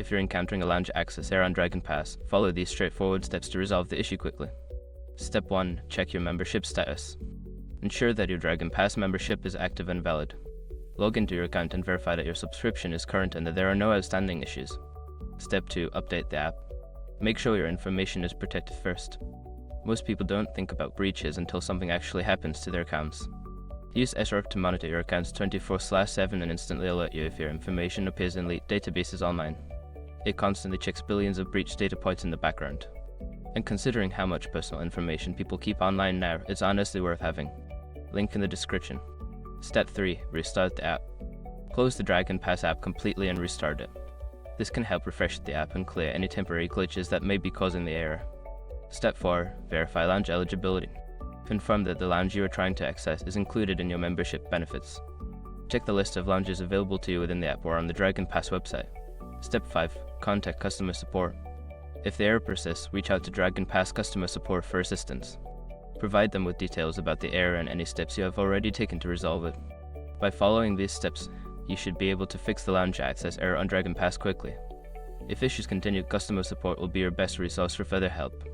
If you're encountering a lounge access error on DragonPass, follow these straightforward steps to resolve the issue quickly. Step 1. Check your membership status. Ensure that your DragonPass membership is active and valid. Log into your account and verify that your subscription is current and that there are no outstanding issues. Step 2. Update the app. Make sure your information is protected first. Most people don't think about breaches until something actually happens to their accounts. Use SRF to monitor your accounts 24/7 and instantly alert you if your information appears in leaked databases online. It constantly checks billions of breached data points in the background. And considering how much personal information people keep online now, it's honestly worth having. Link in the description. Step 3. Restart the app. Close the DragonPass app completely and restart it. This can help refresh the app and clear any temporary glitches that may be causing the error. Step 4. Verify lounge eligibility. Confirm that the lounge you are trying to access is included in your membership benefits. Check the list of lounges available to you within the app or on the DragonPass website. Step 5. Contact customer support. If the error persists, reach out to DragonPass customer support for assistance. Provide them with details about the error and any steps you have already taken to resolve it. By following these steps, you should be able to fix the lounge access error on DragonPass quickly. If issues continue, customer support will be your best resource for further help.